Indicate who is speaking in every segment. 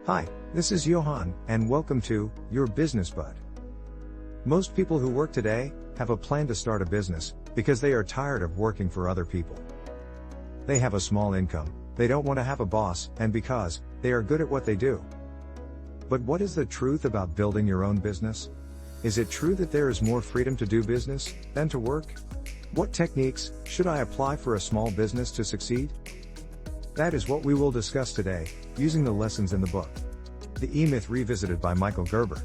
Speaker 1: Hi, this is Johan, and welcome to Your Business Bud. Most people who work today have a plan to start a business because they are tired of working for other people. They have a small income, they don't want to have a boss, and because they are good at what they do. But what is the truth about building your own business? Is it true that there is more freedom to do business than to work? What techniques should I apply for a small business to succeed? That is what we will discuss today, using the lessons in the book. The E-Myth Revisited by Michael Gerber.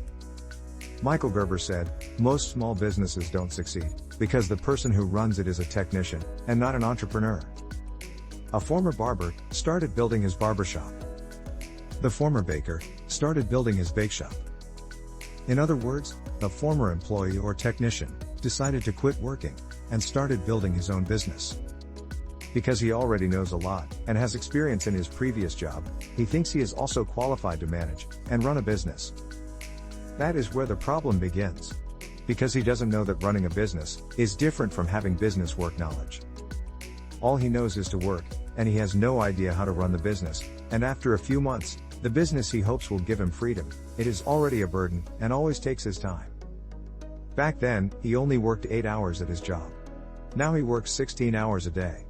Speaker 1: Michael Gerber said, most small businesses don't succeed, because the person who runs it is a technician, and not an entrepreneur. A former barber started building his barbershop. The former baker started building his bake shop. In other words, the former employee or technician decided to quit working and started building his own business. Because he already knows a lot and has experience in his previous job, he thinks he is also qualified to manage and run a business. That is where the problem begins. Because he doesn't know that running a business is different from having business work knowledge. All he knows is to work, and he has no idea how to run the business, and after a few months, the business he hopes will give him freedom, it is already a burden and always takes his time. Back then, he only worked 8 hours at his job. Now he works 16 hours a day.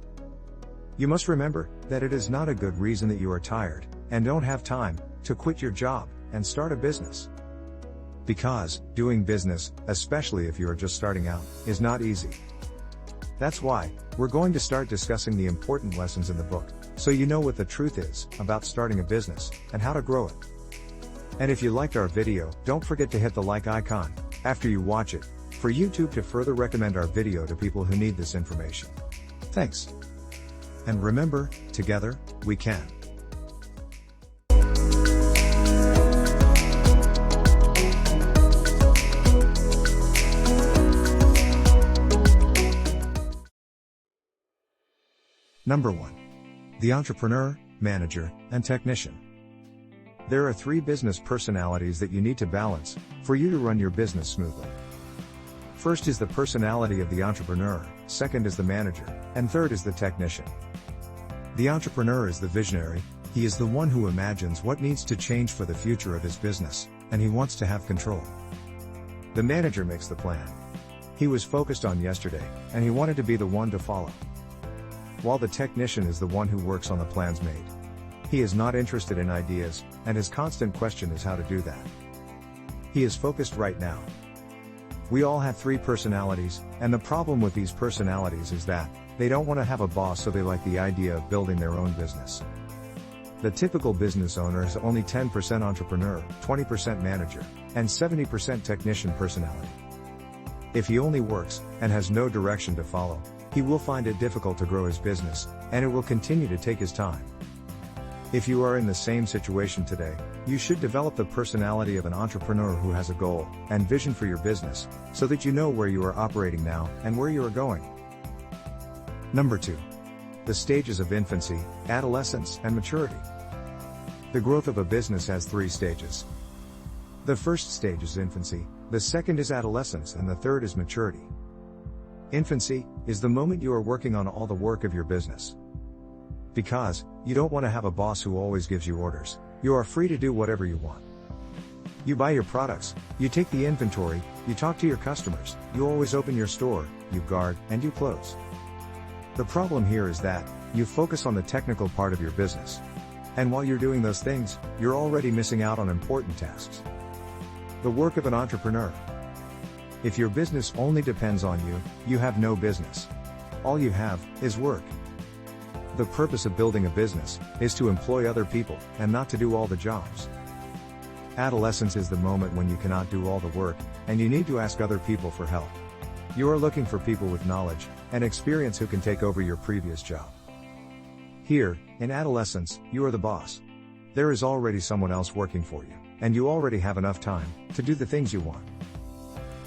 Speaker 1: You must remember that it is not a good reason that you are tired and don't have time to quit your job and start a business. Because doing business, especially if you are just starting out, is not easy. That's why we're going to start discussing the important lessons in the book, so you know what the truth is about starting a business and how to grow it. And if you liked our video, don't forget to hit the like icon after you watch it for YouTube to further recommend our video to people who need this information. Thanks. And remember, together, we can. Number 1. The entrepreneur, manager, and technician. There are 3 business personalities that you need to balance for you to run your business smoothly. First is the personality of the entrepreneur, second is the manager, and third is the technician. The entrepreneur is the visionary, he is the one who imagines what needs to change for the future of his business, and he wants to have control. The manager makes the plan. He was focused on yesterday, and he wanted to be the one to follow. While the technician is the one who works on the plans made. He is not interested in ideas, and his constant question is how to do that. He is focused right now. We all have 3 personalities, and the problem with these personalities is that they don't want to have a boss, so they like the idea of building their own business. The typical business owner is only 10% entrepreneur, 20% manager, and 70% technician personality. If he only works, and has no direction to follow, he will find it difficult to grow his business, and it will continue to take his time. If you are in the same situation today, you should develop the personality of an entrepreneur who has a goal and vision for your business, so that you know where you are operating now and where you are going. Number 2. The stages of infancy, adolescence, and maturity. The growth of a business has 3 stages. The first stage is infancy, the second is adolescence, and the third is maturity. Infancy is the moment you are working on all the work of your business. Because you don't want to have a boss who always gives you orders, you are free to do whatever you want. You buy your products, you take the inventory, you talk to your customers, you always open your store, you guard, and you close. The problem here is that you focus on the technical part of your business. And while you're doing those things, you're already missing out on important tasks. The work of an entrepreneur. If your business only depends on you, you have no business. All you have is work. The purpose of building a business is to employ other people and not to do all the jobs. Adolescence is the moment when you cannot do all the work, and you need to ask other people for help. You are looking for people with knowledge and experience who can take over your previous job. Here, in adolescence, you are the boss. There is already someone else working for you, and you already have enough time to do the things you want.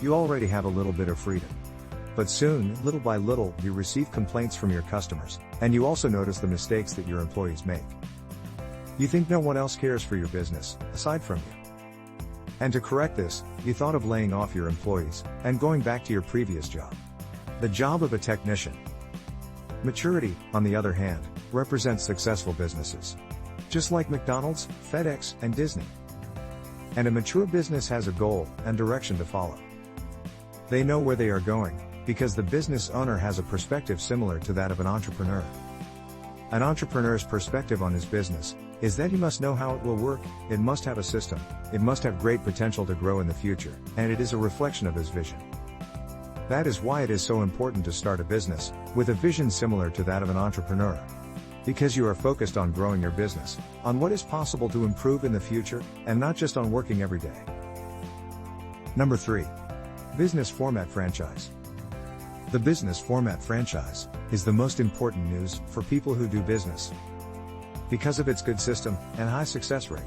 Speaker 1: You already have a little bit of freedom. But soon, little by little, you receive complaints from your customers, and you also notice the mistakes that your employees make. You think no one else cares for your business, aside from you. And to correct this, you thought of laying off your employees and going back to your previous job. The job of a technician. Maturity, on the other hand, represents successful businesses. just like McDonald's, FedEx, and Disney. And a mature business has a goal and direction to follow. They know where they are going, because the business owner has a perspective similar to that of an entrepreneur. An entrepreneur's perspective on his business is that he must know how it will work, it must have a system, it must have great potential to grow in the future, and it is a reflection of his vision. That is why it is so important to start a business with a vision similar to that of an entrepreneur. Because you are focused on growing your business, on what is possible to improve in the future, and not just on working every day. Number 3. Business format franchise. The business format franchise is the most important news for people who do business, because of its good system and high success rate.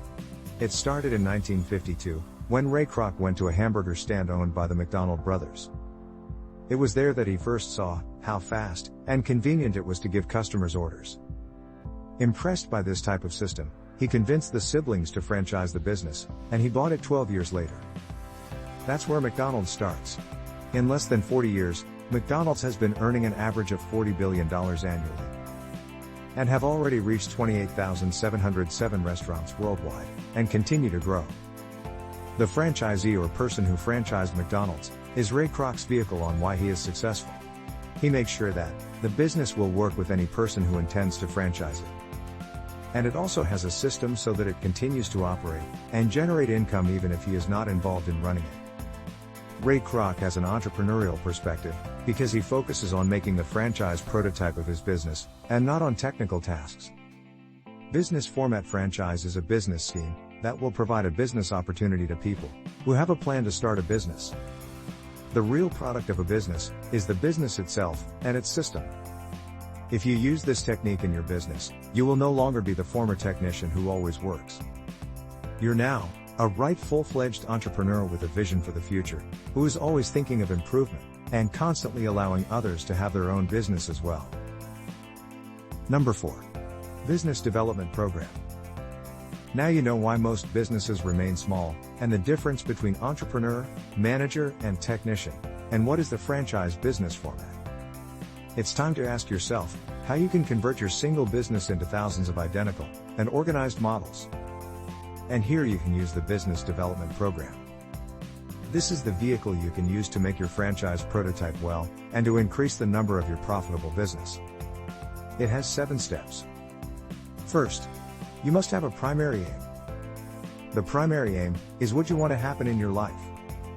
Speaker 1: It started in 1952, when Ray Kroc went to a hamburger stand owned by the McDonald brothers. It was there that he first saw how fast and convenient it was to give customers orders. Impressed by this type of system, he convinced the siblings to franchise the business, and he bought it 12 years later. That's where McDonald's starts. In less than 40 years, McDonald's has been earning an average of $40 billion annually, and have already reached 28,707 restaurants worldwide, and continue to grow. The franchisee or person who franchised McDonald's is Ray Kroc's vehicle on why he is successful. He makes sure that the business will work with any person who intends to franchise it. And it also has a system so that it continues to operate and generate income even if he is not involved in running it. Ray Kroc has an entrepreneurial perspective because he focuses on making the franchise prototype of his business and not on technical tasks. Business format franchise is a business scheme that will provide a business opportunity to people who have a plan to start a business. The real product of a business is the business itself and its system. If you use this technique in your business, you will no longer be the former technician who always works. You're now a right full-fledged entrepreneur with a vision for the future, who is always thinking of improvement and constantly allowing others to have their own business as well. Number 4. Business Development Program. Now you know why most businesses remain small, and the difference between entrepreneur, manager, and technician, and what is the franchise business format. It's time to ask yourself how you can convert your single business into thousands of identical and organized models. And here you can use the Business Development Program. This is the vehicle you can use to make your franchise prototype well, and to increase the number of your profitable business. It has 7 steps. First, you must have a primary aim. The primary aim is what you want to happen in your life.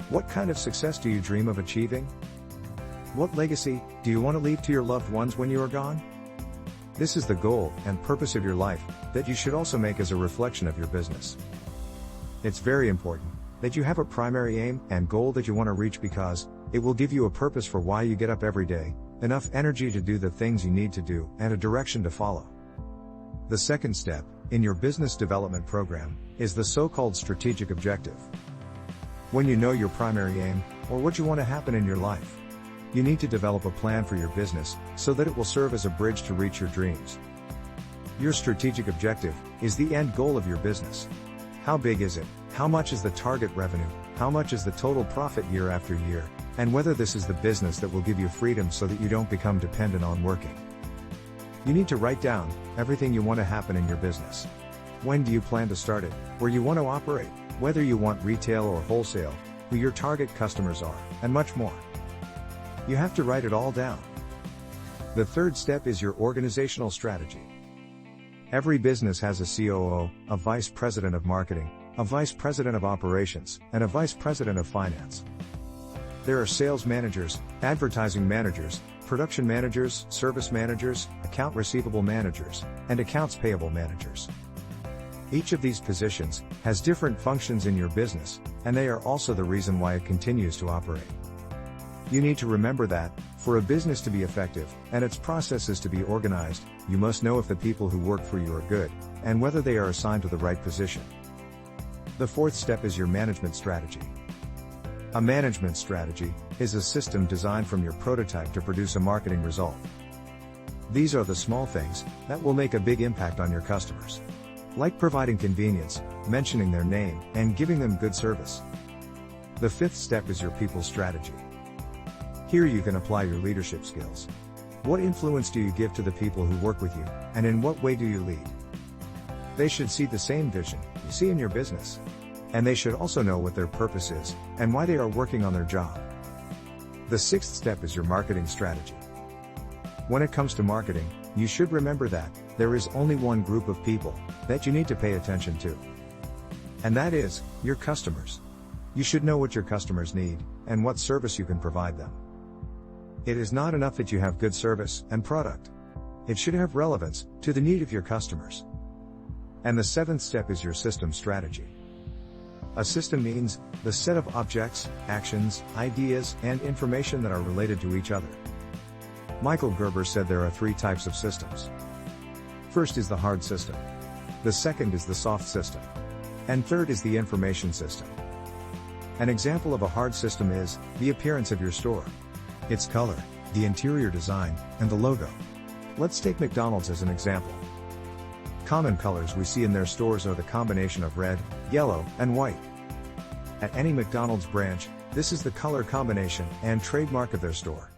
Speaker 1: What kind of success do you dream of achieving? What legacy do you want to leave to your loved ones when you are gone? This is the goal and purpose of your life that you should also make as a reflection of your business. It's very important that you have a primary aim and goal that you want to reach, because it will give you a purpose for why you get up every day, enough energy to do the things you need to do, and a direction to follow. The second step in your business development program is the so-called strategic objective. When you know your primary aim, or what you want to happen in your life, you need to develop a plan for your business so that it will serve as a bridge to reach your dreams. Your strategic objective is the end goal of your business. How big is it? How much is the target revenue? How much is the total profit year after year? And whether this is the business that will give you freedom so that you don't become dependent on working. You need to write down everything you want to happen in your business. When do you plan to start it? Where you want to operate? Whether you want retail or wholesale? Who your target customers are? And much more. You have to write it all down. The third step is your organizational strategy. Every business has a COO, a vice president of marketing, a vice president of operations, and a vice president of finance. There are sales managers, advertising managers, production managers, service managers, account receivable managers, and accounts payable managers. Each of these positions has different functions in your business, and they are also the reason why it continues to operate. You need to remember that, for a business to be effective, and its processes to be organized, you must know if the people who work for you are good, and whether they are assigned to the right position. The fourth step is your management strategy. A management strategy is a system designed from your prototype to produce a marketing result. These are the small things that will make a big impact on your customers. Like providing convenience, mentioning their name, and giving them good service. The fifth step is your people strategy. Here you can apply your leadership skills. What influence do you give to the people who work with you, and in what way do you lead? They should see the same vision you see in your business. And they should also know what their purpose is and why they are working on their job. The sixth step is your marketing strategy. When it comes to marketing, you should remember that there is only one group of people that you need to pay attention to. And that is your customers. You should know what your customers need and what service you can provide them. It is not enough that you have good service and product. It should have relevance to the need of your customers. And the seventh step is your system strategy. A system means the set of objects, actions, ideas, and information that are related to each other. Michael Gerber said there are three types of systems. First is the hard system. The second is the soft system. And third is the information system. An example of a hard system is the appearance of your store. Its color, the interior design, and the logo. Let's take McDonald's as an example. Common colors we see in their stores are the combination of red, yellow, and white. At any McDonald's branch, this is the color combination and trademark of their store.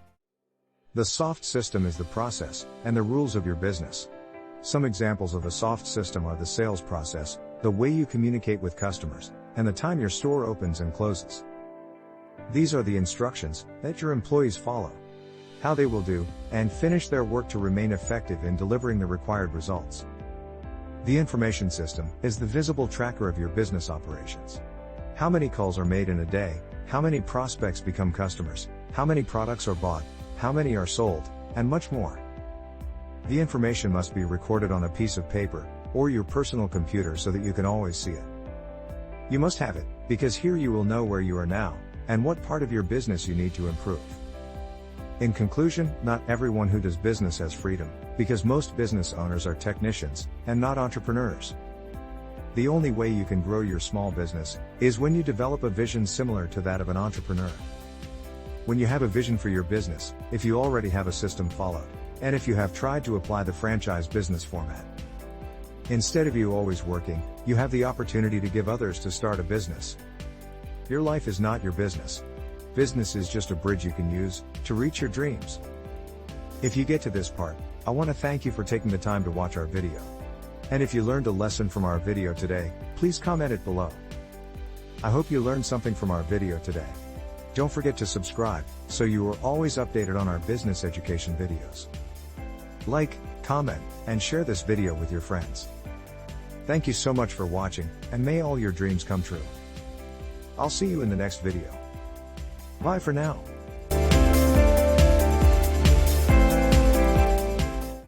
Speaker 1: The soft system is the process and the rules of your business. Some examples of a soft system are the sales process, the way you communicate with customers, and the time your store opens and closes. These are the instructions that your employees follow, how they will do and finish their work to remain effective in delivering the required results. The information system is the visible tracker of your business operations. How many calls are made in a day, how many prospects become customers, how many products are bought, how many are sold, and much more. The information must be recorded on a piece of paper or your personal computer so that you can always see it. You must have it, because here you will know where you are now and what part of your business you need to improve. In conclusion, not everyone who does business has freedom, because most business owners are technicians and not entrepreneurs. The only way you can grow your small business is when you develop a vision similar to that of an entrepreneur. When you have a vision for your business, if you already have a system followed, and if you have tried to apply the franchise business format. Instead of you always working, you have the opportunity to give others to start a business. Your life is not your business. Business is just a bridge you can use to reach your dreams. If you get to this part, I want to thank you for taking the time to watch our video. And if you learned a lesson from our video today, please comment it below. I hope you learned something from our video today. Don't forget to subscribe, so you are always updated on our business education videos. Like, comment, and share this video with your friends. Thank you so much for watching, and may all your dreams come true. I'll see you in the next video. Bye for now.